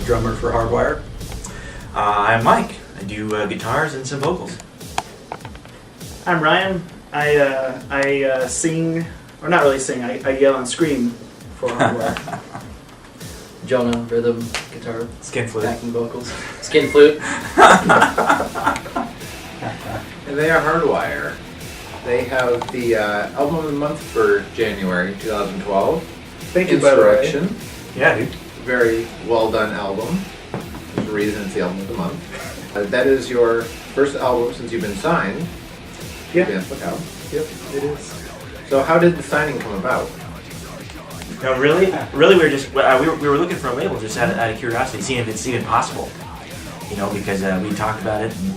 drummer for Hardwire. I'm Mike. I do guitars and some vocals. I'm Ryan. I sing, or not really sing, I yell and scream for Hardwire. Jonah, rhythm, guitar, Skin flute. backing vocals, skin flute. And they are Hardwire. They have the album of the month for January 2012. Thank you, by the way. Insurrection. Yeah, dude. Very well done album. There's a reason it's the album of the month. That is your first album since you've been signed. Yeah. Dance Macabre. Yep, it is. So how did the signing come about? No, really, we were just we were looking for a label just out of curiosity, seeing if it's even possible. You know, because we talked about it and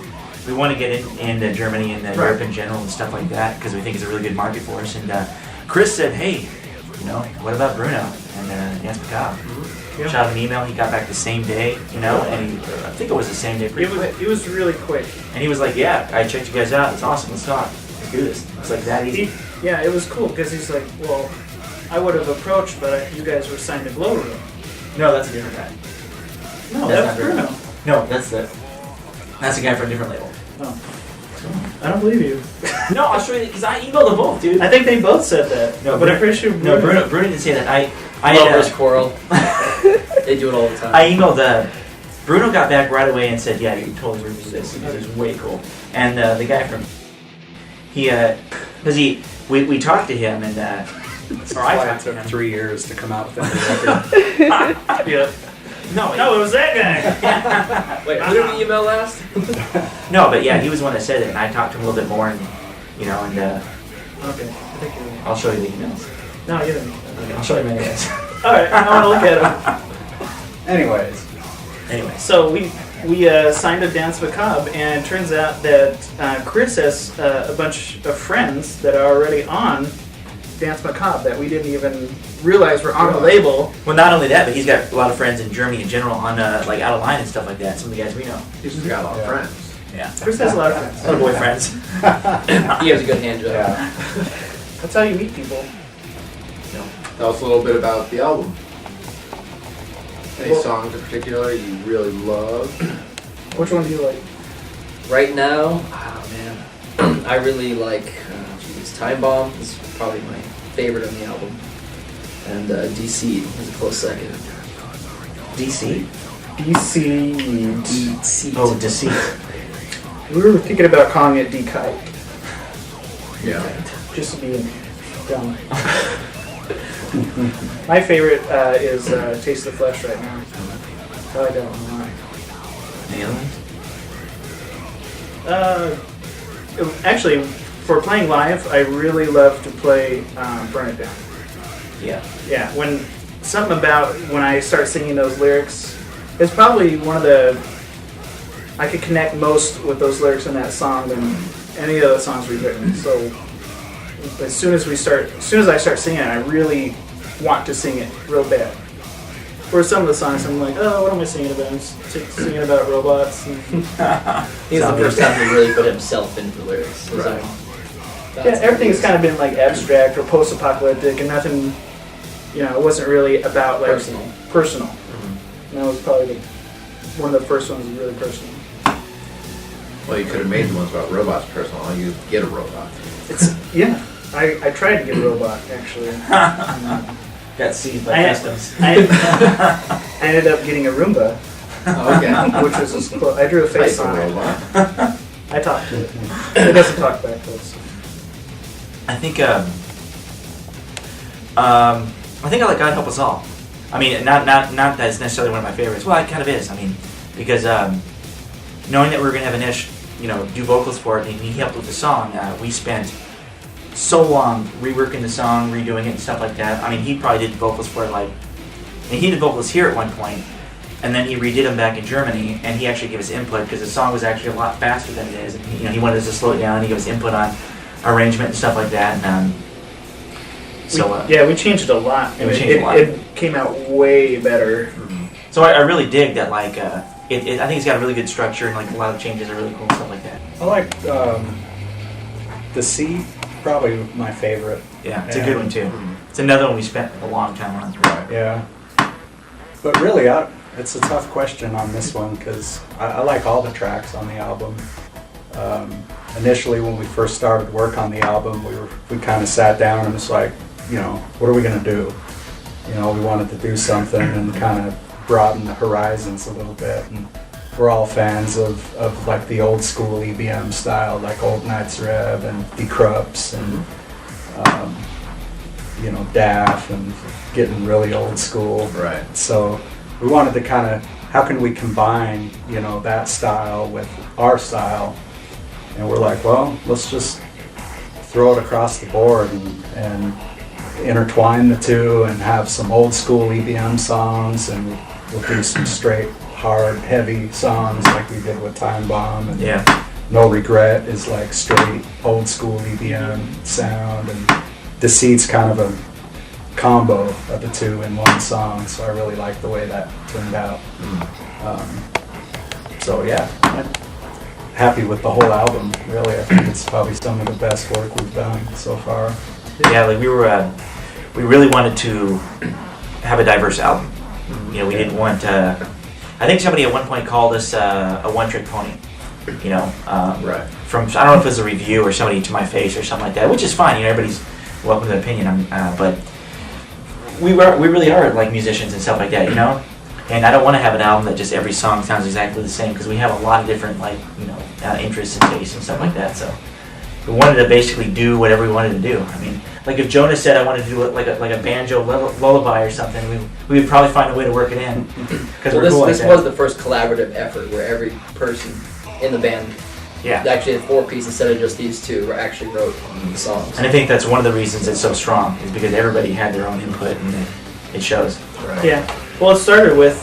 we want to get into Germany and Europe in general and stuff like that because we think it's a really good market for us. And Chris said, "Hey, you know, what about Bruno and Dance Macabre?" Yeah. Shot him an email. He got back the same day, you know, and I think it was the same day. Pretty quick. It was really quick. And he was like, "Yeah, I checked you guys out. It's awesome. Let's talk. Let's do this." It's like that easy. Yeah, it was cool because he's like, well, I would have approached, but you guys were signed to Glow Room. No, that's a different guy. No, That's that's not Bruno. No, that's a guy from a different label. No. I don't believe you. No, I'll show you because I emailed them both, dude. I think they both said that. No, but I'm pretty sure No, Bruno didn't say that. I Lovers quarrel. They do it all the time. I emailed Bruno got back right away and said, "Yeah, you totally review this because it's way cool." And the guy from we talked to him and or I talked to It took him. 3 years to come out with that record. Yeah. No, it was that guy. Wait, who did we email last? no, but yeah, he was the one that said it, and I talked to him a little bit more, and you know, and Okay. I think you're right. I'll show you the emails. No, you didn't. Okay, I'll show you my emails. Alright, I want to look at him. Anyways, Anyway, So we signed a Dance Macabre, and it turns out that Chris has a bunch of friends that are already on Dance Macabre that we didn't even realize were on the label. well, not only that, but he's got a lot of friends in Germany in general on like Out of Line and stuff like that. Some of the guys we know. He's just got a lot of Yeah. friends. Yeah, Chris has a lot of friends. a lot of boyfriends. He has a good hand job. yeah. That's how you meet people. Tell us a little bit about the album. Any Well- songs in particular you really love? Which one do you like? Right now, oh man, I really like Time Bomb is probably my favorite on the album, and DC is a close second. DC. DC. DC. Oh, Deceit. We were thinking about calling it D-Kite, Yeah. just to be dumb. My favorite is Taste the Flesh right now. I like that one a lot. Actually, for playing live, I really love to play Burn It Down. Yeah. Yeah, something about when I start singing those lyrics, it's probably one of the, I could connect most with those lyrics in that song than any of the songs we've written. So as soon as I start singing it, I really want to sing it real bad. For some of the songs, I'm like, oh, what am I singing about? I'm singing about robots. And He's the first time he really put himself into the lyrics. His Right. own. yeah, everything's kind of been like abstract or post-apocalyptic, and nothing, it wasn't really about like personal. And that was probably one of the first ones was really personal. Well, you could have made the ones about robots personal. All you get a robot. Yeah, I tried to get a robot actually. Got seized by I customs. ended up getting a Roomba, Okay. which was as close. I drew a face Type of on it. robot. I talked to it. It doesn't talk back to us. I think I like God Help Us All. I mean, not that it's necessarily one of my favorites. Well, it kind of is. I mean, because knowing that we were gonna have Anish, do vocals for it, and he helped with the song, we spent so long reworking the song, redoing it, and stuff like that. I mean, he probably did vocals for it and he did vocals here at one point, and then he redid them back in Germany, and he actually gave us input because the song was actually a lot faster than it is. And he wanted us to slow it down. He gave us input on arrangement and stuff like that. And we changed it a lot. Yeah, we changed it a lot. It came out way better. So I really dig that. Like, I think it's got a really good structure, and like a lot of changes are really cool and stuff like that. I like the C, probably my favorite. Yeah, it's a good one too. It's another one we spent a long time on. Yeah. But really, It's a tough question on this one because I like all the tracks on the album. Initially, when we first started work on the album, we kind of sat down and was like, what are we gonna do? We wanted to do something and kind of broaden the horizons a little bit. And we're all fans of like the old school EBM style, like Old Knights Rev and Decrups and DAF and getting really old school. Right. So we wanted to kind of, how can we combine, that style with our style? And we're like, well, let's just throw it across the board and intertwine the two and have some old school EBM songs, and we'll do some straight, hard, heavy songs like we did with Time Bomb. And No Regret is like straight old school EBM sound, and Deceit's kind of a combo of the two in one song, so I really like the way that turned out. So yeah, I'm happy with the whole album, really. I think it's probably some of the best work we've done so far. Yeah, like we really wanted to have a diverse album. We didn't want I think somebody at one point called us a one-trick pony. Right. From, I don't know if it was a review or somebody to my face or something like that, which is fine. Everybody's welcome to an opinion. But we really are like musicians and stuff like that, And I don't want to have an album that just every song sounds exactly the same, because we have a lot of different interests and tastes and stuff like that. So we wanted to basically do whatever we wanted to do. I mean, like if Jonas said I wanted to do it like a banjo lullaby or something, we would probably find a way to work it in. Because this was the first collaborative effort where every person in the band actually had 4 pieces instead of just these 2, actually wrote the songs. And I think that's one of the reasons it's so strong, is because everybody had their own input and it shows. Right. Yeah. Well, it started with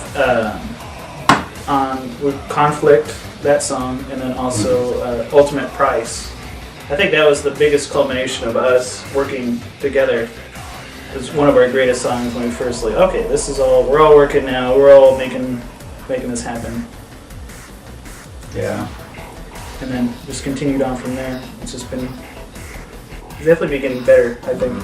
Conflict, that song, and then also Ultimate Price. I think that was the biggest culmination of us working together. It was one of our greatest songs when we first we're all working now, we're all making this happen. Yeah. And then just continued on from there. It's definitely been getting better, I think.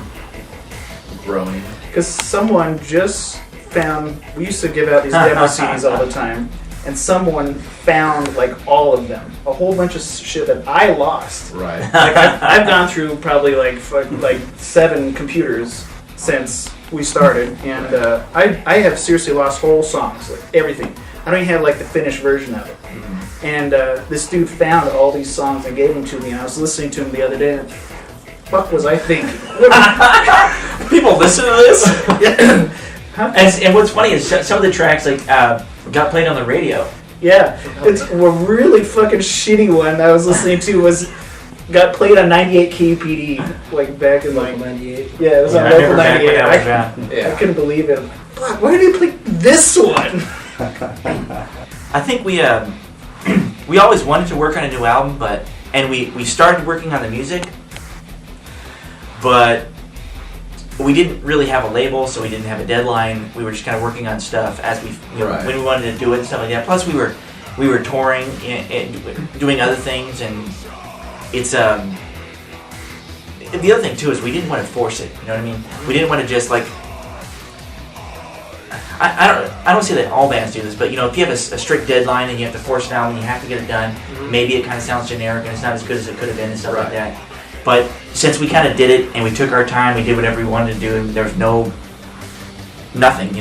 Growing. Because someone just found, we used to give out these demo CDs all the time, and someone found like all of them, a whole bunch of shit that I lost. Right. Like I've gone through probably like 7 computers since we started, and I have seriously lost whole songs, like everything. I don't even have like the finished version of it. Mm-hmm. And this dude found all these songs and gave them to me, and I was listening to them the other day, and fuck was I thinking? People listen to this? Yeah. And what's funny is some of the tracks got played on the radio. Yeah, it's a really fucking shitty one I was listening to got played on 98 KPD, like back in Local 98. Yeah, it was on Local 98. I I couldn't believe it. Fuck, why did they play this one? I think we always wanted to work on a new album, and we started working on the music, but we didn't really have a label, so we didn't have a deadline. We were just kind of working on stuff as when we wanted to do it and stuff like that. Plus, we were touring and doing other things, and it's the other thing too is we didn't want to force it. You know what I mean? We didn't want to just like. I don't say that all bands do this, but if you have a strict deadline and you have to force it out and you have to get it done, maybe it kind of sounds generic and it's not as good as it could have been and stuff like that. But since we kind of did it and we took our time, we did whatever we wanted to do, and there was nothing,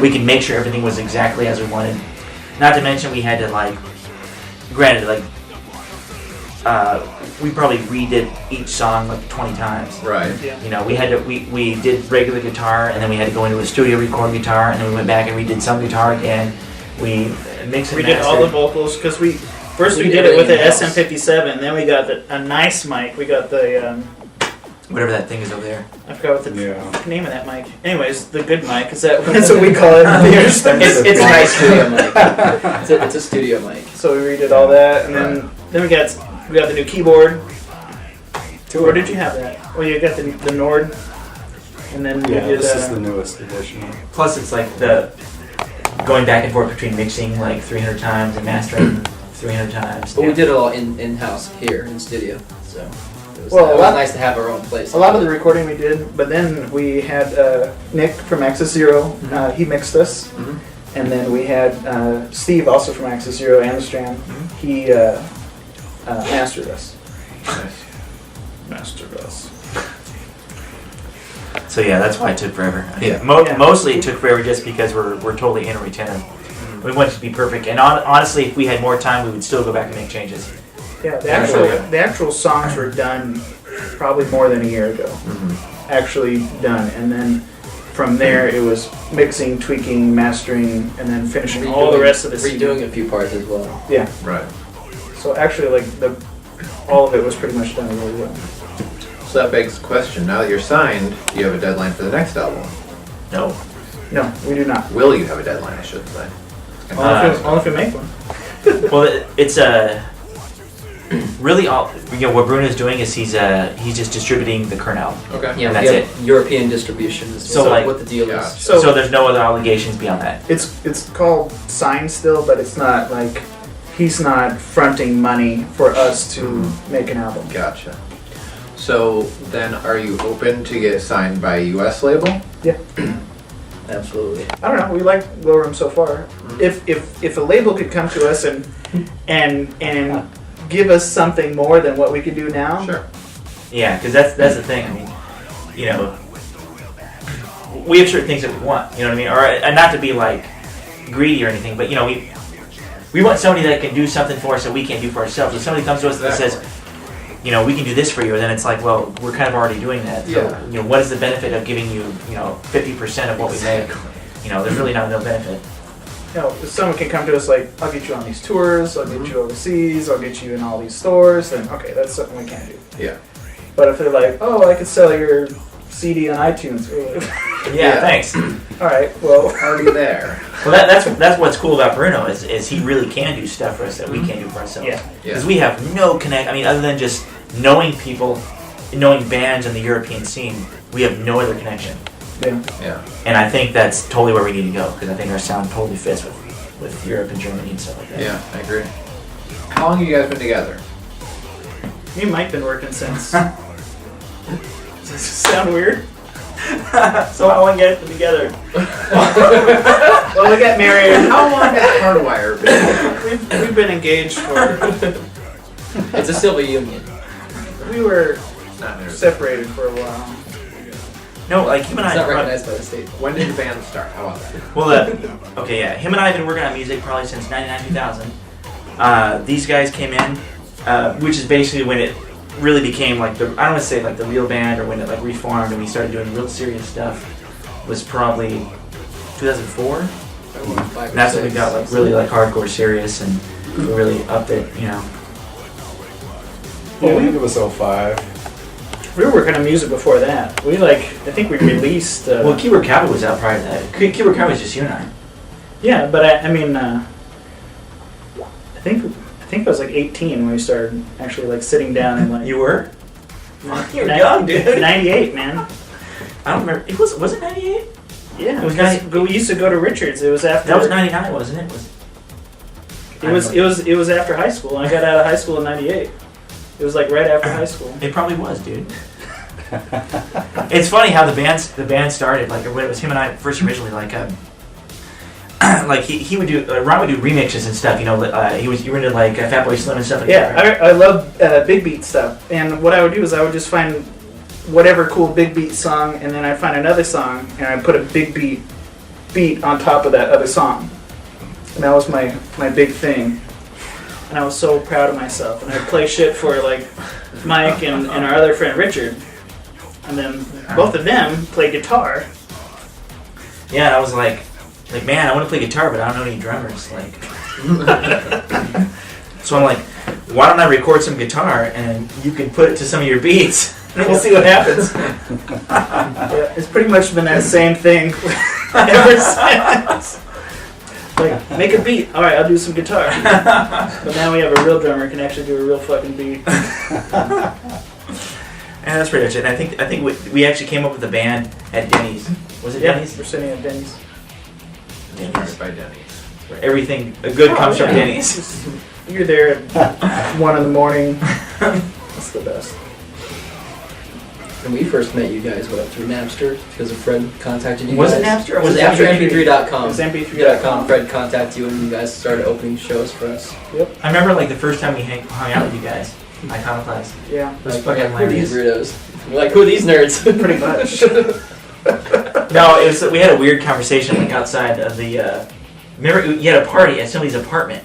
we could make sure everything was exactly as we wanted. Not to mention we had to granted, we probably redid each song 20 times. Right. Yeah. We did regular guitar, and then we had to go into a studio, record guitar, and then we went back and redid some guitar again. We mixed and We did all the vocals, because we did it with the SM57, then we got a nice mic. We got the whatever that thing is over there. I forgot what the name of that mic. Anyways, the good mic. That's what we call it. It's a nice studio mic. It's a studio mic. So we redid all that, and then we got the new keyboard. Where did you have that? Well, you got the Nord, and then we did. This is the newest edition. Plus, it's the going back and forth between mixing 300 times and mastering 300 times. But we did it all in-house here in studio, so it was nice to have our own place. A lot of the recording we did, but then we had Nick from Axis Zero. He mixed us, And then we had Steve, also from Axis Zero, Amsterdam. He mastered us. Nice. Mastered us. So yeah, that's why it took forever. I mean, Yeah. Mostly it took forever just because we're totally in a retainer. We want it to be perfect, and honestly, if we had more time, we would still go back and make changes. Yeah, the actual songs were done probably more than a year ago. Actually done, and then from there it was mixing, tweaking, mastering, and then finishing all the rest of the CD. Redoing a few parts as well. Yeah. Right. So actually, like all of it was pretty much done really well. So that begs the question, now that you're signed, do you have a deadline for the next album? No. No, we do not. Will you have a deadline, I should say? Only if we make one. Well, it's really all. What Bruno's doing is he's just distributing the current album. Okay. Yeah, And we that's have European distribution is So, like- what the deal Yeah. is. So there's no other obligations beyond that. It's called signed still, but it's not like he's not fronting money for us to make an album. Gotcha. So then are you open to get signed by a US label? Yeah. Absolutely. I don't know. We like Low Room so far. If a label could come to us and give us something more than what we could do now. Sure. Yeah, because that's the thing. I mean, we have certain things that we want. You know what I mean? Or and not to be like greedy or anything, but we want somebody that can do something for us that we can't do for ourselves. If somebody comes to us and says, we can do this for you, and then it's like, well, we're kind of already doing that. So, Yeah. what is the benefit of giving you, 50% of what we make? There's really no benefit. If someone can come to us like, I'll get you on these tours, I'll get you overseas, I'll get you in all these stores, then okay, that's something we can do. Yeah. But if they're like, oh, I could sell your CD on iTunes, we're like, Yeah, thanks. all right, well, Already there. Well, that's what's cool about Bruno is he really can do stuff for us that we can't do for ourselves. Yeah. Because we have no connect. I mean, other than just knowing people, knowing bands in the European scene, we have no other connection. yeah. Yeah. And I think that's totally where we need to go because I think our sound totally fits with Europe and Germany and stuff like that. Yeah, I agree. How long have you guys been together? Me and Mike been working since. Does this sound weird? So how long you guys been together? Well, we got married. How long has Hardwire been? We've been engaged for. It's a civil union. We were Not nearly. separated for a while. No, like him and It's I. not recognized by the state. When did the band start? How about that? Well, okay, yeah. Him and I have been working on music probably since 99, 2000. These guys came in, which is basically when it really became like I don't want to say like the real band or when it like reformed and we started doing real serious stuff. Was probably 2004. Five or And that's when we six. got like really like hardcore serious and we really upped it, Yeah, I think it was 05. We were working on music before that. I think we released. Well, Keyword Cowboy was out prior to that. Keyword Cowboy was just you and I. Yeah, but I think it was like 18 when we started actually like sitting down and like. You were? You're Ni- young, dude. 98, man. I don't remember. Was it 98? Yeah, It was because we used to go to Richards. It was after. That was 99, wasn't it? It was after high school. I got out of high school in '98. It was like right after high school. It probably was, dude. It's funny how the band started. Like when it was him and I first originally. Like he would do Ron would do remixes and stuff. You were into like Fatboy Slim and stuff like that. Yeah, I love big beat stuff. And what I would do is I would just find whatever cool big beat song, and then I'd find another song, and I'd put a big beat on top of that other song. And that was my big thing. And I was so proud of myself. And I'd play shit for like Mike and our other friend Richard. And then both of them play guitar. Yeah, and I was like, man, I want to play guitar, but I don't know any drummers. Like, so I'm like, why don't I record some guitar and you can put it to some of your beats, and we'll see what happens. Yeah, it's pretty much been that same thing ever since. Like, make a beat. All right, I'll do some guitar. But now we have a real drummer who can actually do a real fucking beat. And that's pretty much it. And I think we actually came up with the band at Denny's. Was it Denny's? We're sitting at Denny's. Denny's. By Denny's. Where everything good comes from Denny's. You're there at 1 in the morning. That's the best. And we first met you guys, through Napster, because a friend contacted you Was guys. it Napster or It was was it after MP3? MP3.com. It was MP3.com. Fred contacted you and you guys started opening shows for us. I remember like the first time we hung out with you guys, Iconoclast. Yeah, It was Like, fucking who are these hilarious. weirdos? We're like, who are these nerds? pretty much. No, it was. We had a weird conversation like outside of the. Remember, you had a party at somebody's apartment,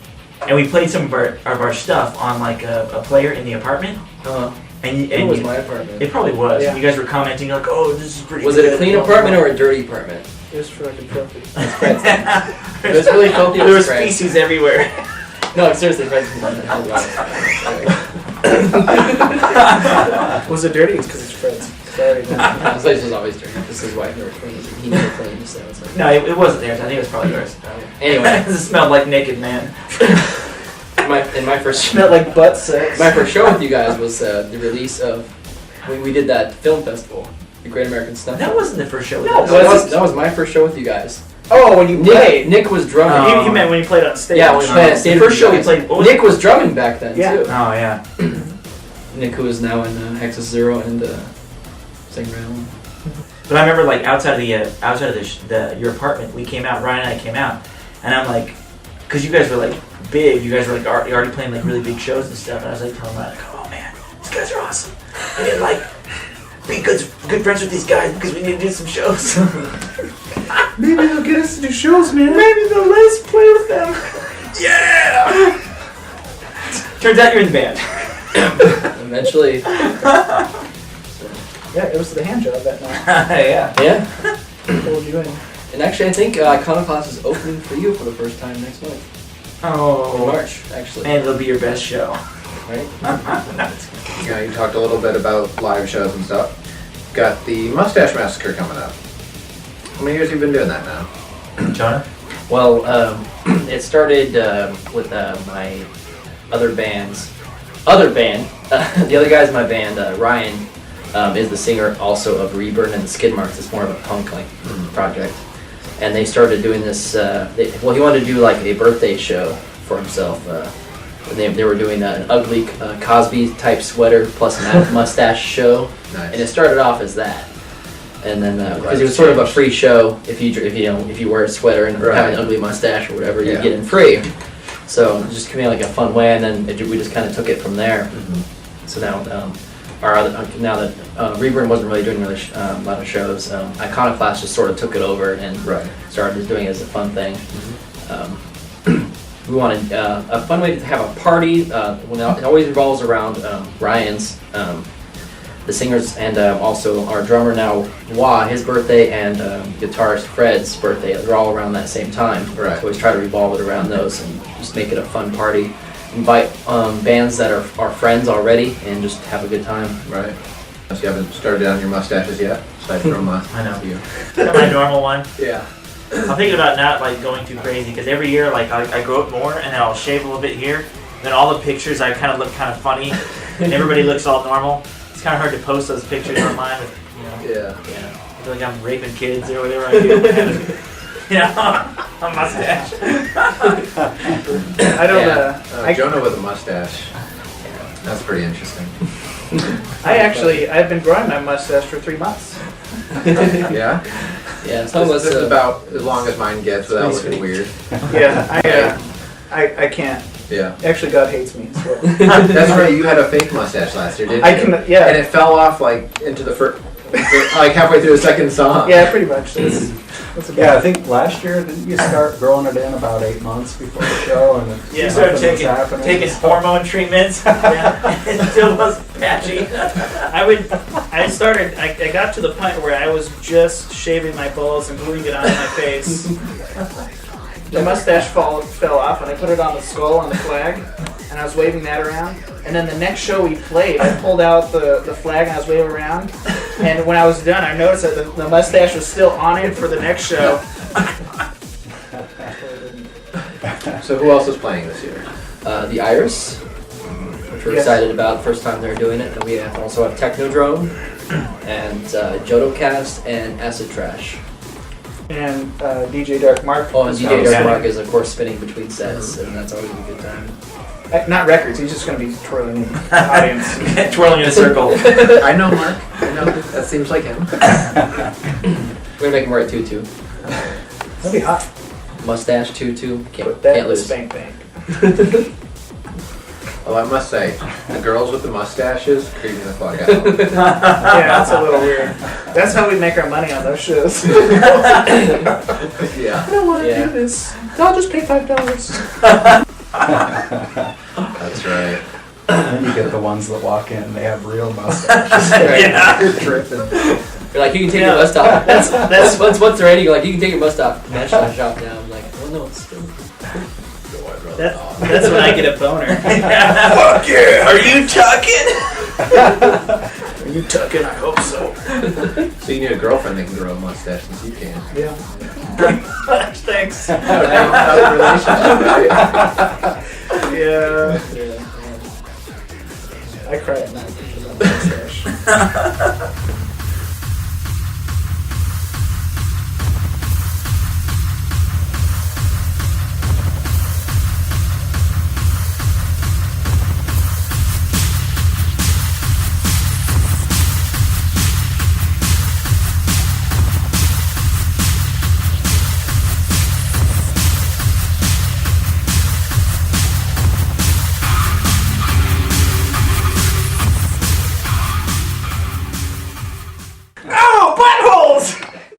and we played some of our stuff on like a player in the apartment. And It was you- my apartment. It probably was. Yeah. You guys were commenting like, "Oh, this is pretty." Was good. it a clean apartment or a dirty apartment? It was fucking filthy. Fred's thing. It was really filthy. There was Fred's. feces everywhere. No, seriously, Fred's thing. Was it dirty? It's because it's Fred's. Sorry. This place was always dirty. This is why he never cleaned, so it's like... No, it wasn't theirs. I think it was probably yours. Anyway, It smelled like naked man. my first Smelled like butt sex. my first show with you guys was the release of when we did that film festival, the Great American Stunt. That wasn't the first show. No, with it us. wasn't. That was my first show with you guys. Oh, when you played. Nick was drumming. Oh. You meant when you played on stage. Yeah, when we played on stage. The first show we with you played. guys. Nick was drumming back then Yeah. too. Oh yeah. Nick, who is now in Hexus Zero and Sing Round. But I remember like outside of your apartment, we came out. Ryan and I came out, and I'm like, because you guys were like big. You guys were like already playing like really big shows and stuff. And I was like telling Ryan, like, oh man, these guys are awesome. We need to like be good friends with these guys because we need to do some shows. Maybe they'll get us to do shows, man. Maybe they'll let us play with them. Yeah. Turns out you're in the band. Eventually, Yeah, it was the hand job that night. Yeah. yeah. Pulled you in. And actually, I think Iconoclast is opening for you for the first time next month. In Oh. March, actually. And it'll be your best show. Right? Yeah, you talked a little bit about live shows and stuff. Got the Mustache Massacre coming up. How many years have you been doing that now? Jonah? Well, it started with my other band's other band. The other guy's in my band, Ryan, is the singer also of Reburn and the Skid Marks. It's more of a punk project. And they started doing this. He wanted to do like a birthday show for himself. They were doing an ugly Cosby type sweater plus a mustache show, Nice. and it started off as that. And then because it was sort of a free show, if you wear a sweater and have an ugly mustache or whatever, you get in free. So it just became like a fun way, and then we just kind of took it from there. Mm-hmm. So now now that Reburn wasn't really doing a lot of shows, Iconoclast just sort of took it over and started just doing it as a fun thing. We wanted a fun way to have a party. It always revolves around Ryan's, the singers, and also our drummer now, Wah, his birthday, and guitarist Fred's birthday. They're all around that same time. Right. So always try to revolve it around those and just make it a fun party. Invite bands that are friends already and just have a good time. Right. So you haven't started on your mustaches yet, aside from I know. you. Got my normal one. Yeah. I'm thinking about not like going too crazy because every year like I grow it more and then I'll shave a little bit here. Then all the pictures I kind of look kind of funny and everybody looks all normal. It's kind of hard to post those pictures online with, Yeah. I feel like I'm raping kids or whatever I do. A mustache. I don't. Jonah with a mustache. That's pretty interesting. I've been growing my mustache for 3 months. Yeah? Yeah, some of us. This is about as long as mine gets without looking weird. Yeah, I can't. Yeah. Actually, God hates me. So. That's right, you had a fake mustache last year, didn't you? And it fell off like into the first, like halfway through the second song. Yeah, pretty much. That's Yeah, I think last year, didn't you start growing it in about 8 months before the show? And Yeah, started taking hormone treatments. It still was patchy. I got to the point where I was just shaving my balls and gluing it onto my face. The mustache fell off, and I put it on the skull on the flag, and I was waving that around. And then the next show we played, I pulled out the flag and I was waving around. And when I was done, I noticed that the mustache was still on it for the next show. So who else is playing this year? The Iris, which we're Yes. excited about. First time they're doing it. And we also have Technodrome and Jodocast and Acid Trash. And DJ Dark Mark. Oh, and is DJ coming. Dark Mark is of course spinning between sets, and that's always a good time. Not records. He's just going to be twirling the audience. Twirling in a circle. I know Mark. I know. That seems like him. We're gonna make him wear a tutu, That'd be hot. mustache tutu. Can't Put that can't in the lose. spank bank. Well, I must say, the girls with the mustaches creeping the fuck out. Yeah, that's a little weird. That's how we make our money on those shows. Yeah, I don't want to Yeah. do this. I'll just pay $5. that's right. Then you get the ones that walk in, they have real mustaches. Yeah. You're tripping. You're like, you can take Yeah. your must off. That's Once they're ready, you're like, you can take your must off. Match that shop down. I'm like, oh no, it's still. that's when I get a boner. Fuck yeah! Are you tucking? Are you tucking? I hope so. So you need a girlfriend that can grow a mustache since you can. Yeah. Thanks. Another relationship, right? Yeah. I cry at night because of my mustache.